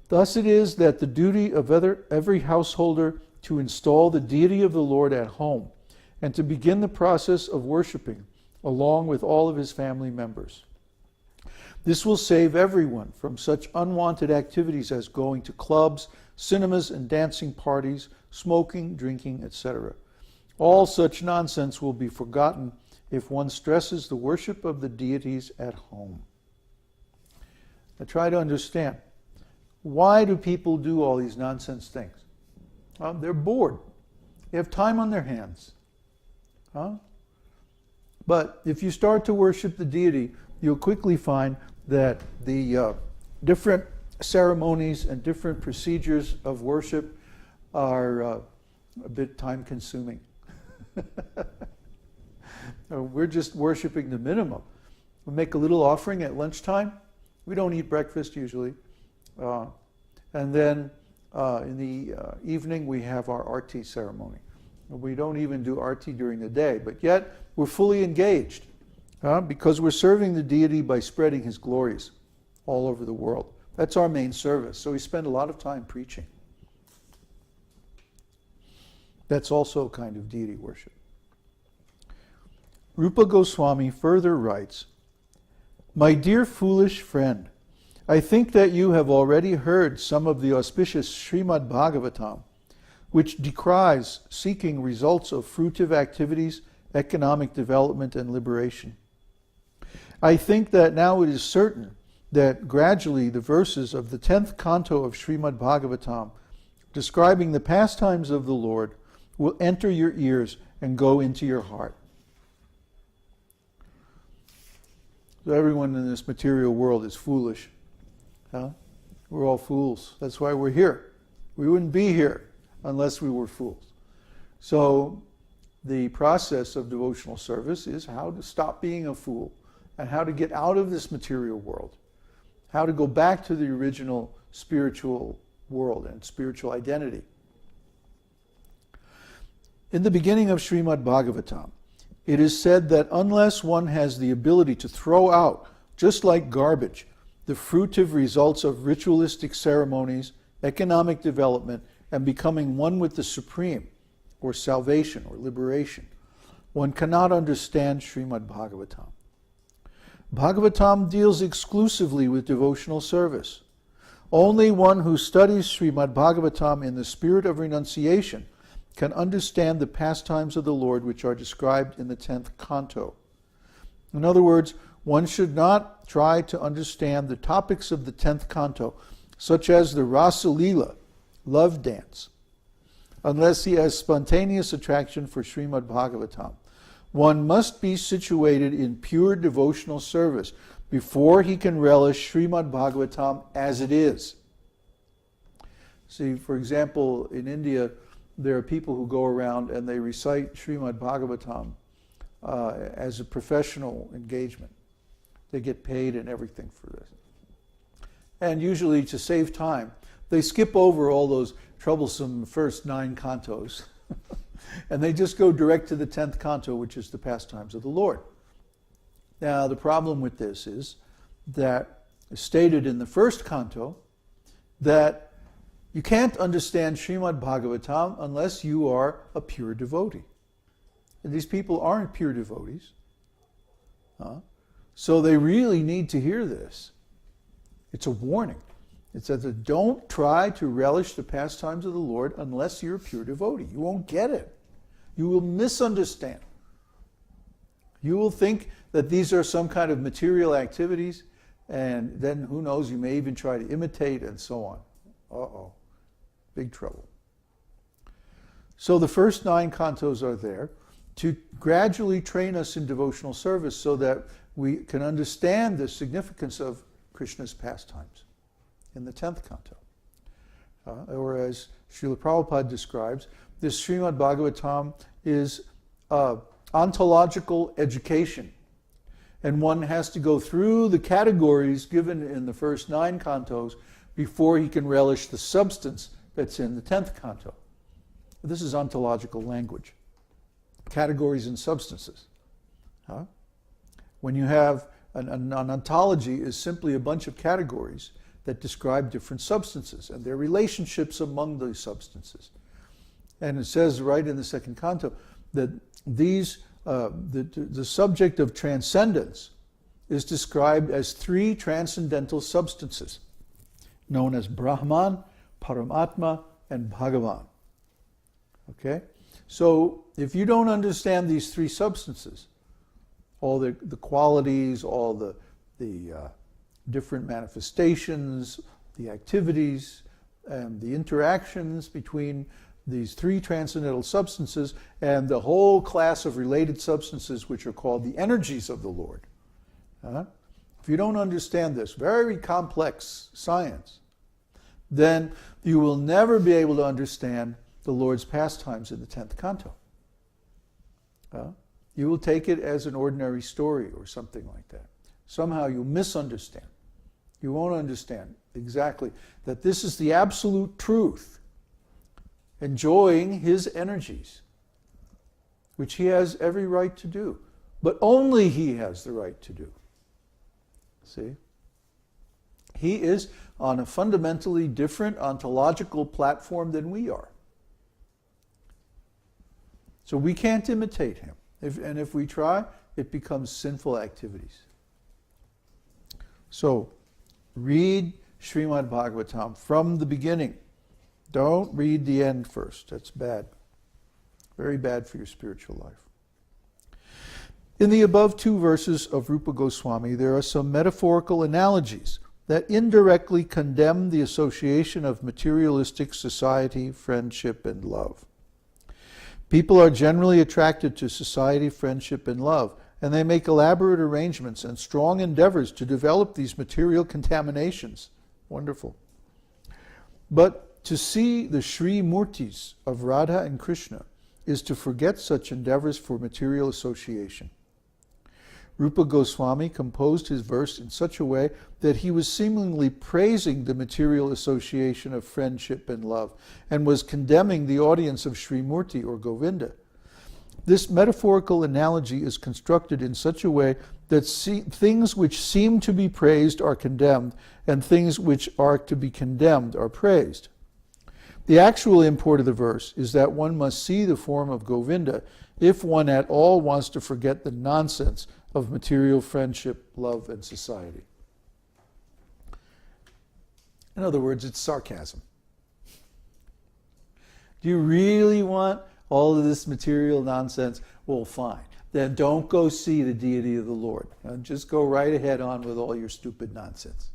Thus it is that the duty of every householder to install the deity of the Lord at home and to begin the process of worshiping along with all of his family members. This will save everyone from such unwanted activities as going to clubs, cinemas, and dancing parties, smoking, drinking, etc. All such nonsense will be forgotten if one stresses the worship of the deities at home. Now try to understand. Why do people do all these nonsense things? They're bored. They have time on their hands. But if you start to worship the deity, you'll quickly find that the different ceremonies and different procedures of worship are a bit time-consuming. We're just worshiping the minimum. We make a little offering at lunchtime. We don't eat breakfast usually. And then in the evening we have our arti ceremony. We don't even do arti during the day, but yet we're fully engaged because we're serving the deity by spreading his glories all over the world. That's our main service. So we spend a lot of time preaching. That's also a kind of deity worship. Rupa Goswami further writes, "My dear foolish friend, I think that you have already heard some of the auspicious Srimad Bhagavatam, which decries seeking results of fruitive activities, economic development, and liberation. I think that now it is certain that gradually the verses of the 10th canto of Srimad Bhagavatam describing the pastimes of the Lord will enter your ears and go into your heart." So everyone in this material world is foolish. We're all fools. That's why we're here. We wouldn't be here unless we were fools. So the process of devotional service is how to stop being a fool and how to get out of this material world, how to go back to the original spiritual world and spiritual identity. In the beginning of Srimad Bhagavatam, it is said that unless one has the ability to throw out, just like garbage, the fruitive results of ritualistic ceremonies, economic development, and becoming one with the Supreme, or salvation, or liberation, one cannot understand Srimad Bhagavatam. Bhagavatam deals exclusively with devotional service. Only one who studies Srimad Bhagavatam in the spirit of renunciation can understand the pastimes of the Lord which are described in the 10th canto. In other words, one should not try to understand the topics of the 10th canto, such as the Rasa Leela, love dance, unless he has spontaneous attraction for Srimad Bhagavatam. One must be situated in pure devotional service before he can relish Srimad Bhagavatam as it is. See, for example, in India, there are people who go around and they recite Srimad Bhagavatam as a professional engagement. They get paid and everything for this. And usually, to save time, they skip over all those troublesome first 9 cantos and they just go direct to the 10th canto, which is the pastimes of the Lord. Now, the problem with this is that, as stated in the first canto, that you can't understand Srimad Bhagavatam unless you are a pure devotee. And these people aren't pure devotees. So they really need to hear this. It's a warning. It says that don't try to relish the pastimes of the Lord unless you're a pure devotee. You won't get it. You will misunderstand. You will think that these are some kind of material activities, and then who knows, you may even try to imitate and so on. Uh-oh. Big trouble. So the first 9 cantos are there to gradually train us in devotional service so that we can understand the significance of Krishna's pastimes in the 10th canto. Or as Srila Prabhupada describes, this Srimad Bhagavatam is ontological education. And one has to go through the categories given in the first 9 cantos before he can relish the substance that's in the 10th canto. This is ontological language. Categories and substances. When you have an ontology is simply a bunch of categories that describe different substances and their relationships among those substances. And it says right in the second canto that these, the subject of transcendence is described as three transcendental substances, known as Brahman, Paramatma, and Bhagavan. Okay? So if you don't understand these three substances, all the qualities, all the different manifestations, the activities, and the interactions between these three transcendental substances and the whole class of related substances which are called the energies of the Lord. If you don't understand this very complex science, then you will never be able to understand the Lord's pastimes in the 10th canto. You will take it as an ordinary story or something like that. Somehow you'll misunderstand. You won't understand exactly that this is the absolute truth, enjoying his energies, which he has every right to do, but only he has the right to do. See? He is on a fundamentally different ontological platform than we are. So we can't imitate him. And if we try, it becomes sinful activities. So, read Srimad Bhagavatam from the beginning. Don't read the end first. That's bad. Very bad for your spiritual life. In the above two verses of Rupa Goswami, there are some metaphorical analogies that indirectly condemn the association of materialistic society, friendship, and love. People are generally attracted to society, friendship, and love, and they make elaborate arrangements and strong endeavors to develop these material contaminations. Wonderful. But to see the Sri Murtis of Radha and Krishna is to forget such endeavors for material association. Rupa Goswami composed his verse in such a way that he was seemingly praising the material association of friendship and love, and was condemning the audience of Sri Murti or Govinda. This metaphorical analogy is constructed in such a way that things which seem to be praised are condemned, and things which are to be condemned are praised. The actual import of the verse is that one must see the form of Govinda if one at all wants to forget the nonsense of material friendship, love, and society. In other words, it's sarcasm. Do you really want all of this material nonsense? Well, fine. Then don't go see the deity of the Lord. Just go right ahead on with all your stupid nonsense.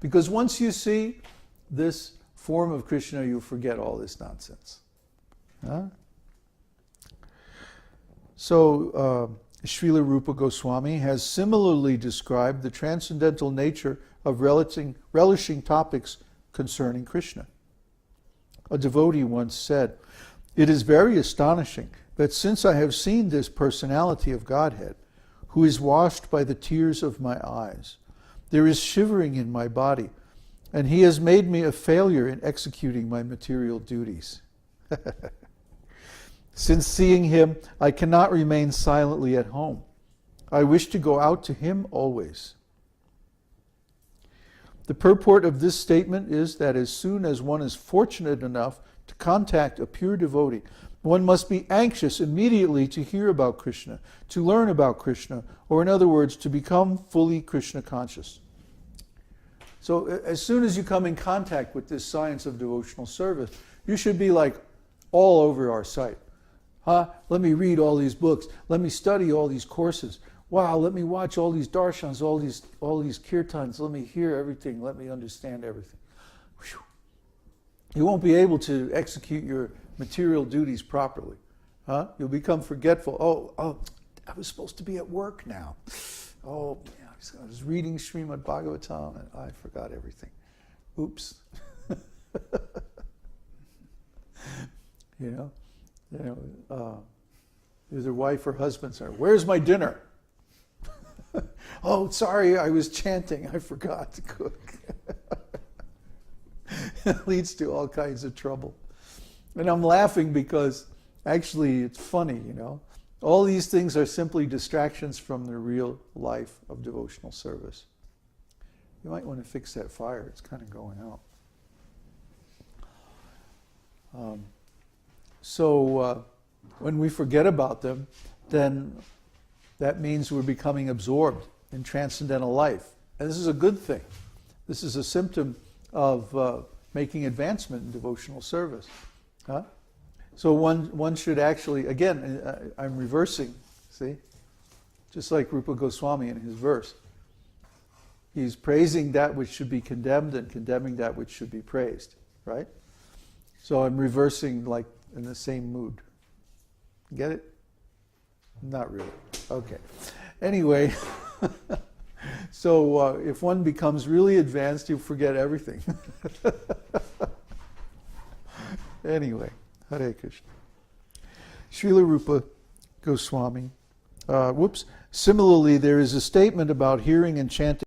Because once you see this form of Krishna, you'll forget all this nonsense. So, Srila Rupa Goswami has similarly described the transcendental nature of relishing topics concerning Krishna. A devotee once said, "It is very astonishing that since I have seen this personality of Godhead, who is washed by the tears of my eyes, there is shivering in my body, and he has made me a failure in executing my material duties. Since seeing him, I cannot remain silently at home. I wish to go out to him always." The purport of this statement is that as soon as one is fortunate enough to contact a pure devotee, one must be anxious immediately to hear about Krishna, to learn about Krishna, or in other words, to become fully Krishna conscious. So as soon as you come in contact with this science of devotional service, you should be like all over our site. Let me read all these books. Let me study all these courses. Wow, let me watch all these darshans, all these kirtans. Let me hear everything. Let me understand everything. Whew. You won't be able to execute your material duties properly. You'll become forgetful. Oh, I was supposed to be at work now. Oh, yeah, I was reading Srimad Bhagavatam and I forgot everything. Oops. Either wife or husband say, "Where's my dinner?" "Oh, sorry, I was chanting. I forgot to cook." It leads to all kinds of trouble. And I'm laughing because actually it's funny, All these things are simply distractions from the real life of devotional service. You might want to fix that fire. It's kind of going out. So when we forget about them, then that means we're becoming absorbed in transcendental life. And this is a good thing. This is a symptom of making advancement in devotional service. Huh? So one should actually, again, I'm reversing, see? Just like Rupa Goswami in his verse. He's praising that which should be condemned and condemning that which should be praised, right? So I'm reversing like in the same mood. Get it? Not really. Okay. Anyway, so if one becomes really advanced, you'll forget everything. Anyway, Hare Krishna. Srila Rupa Goswami. Similarly, there is a statement about hearing and chanting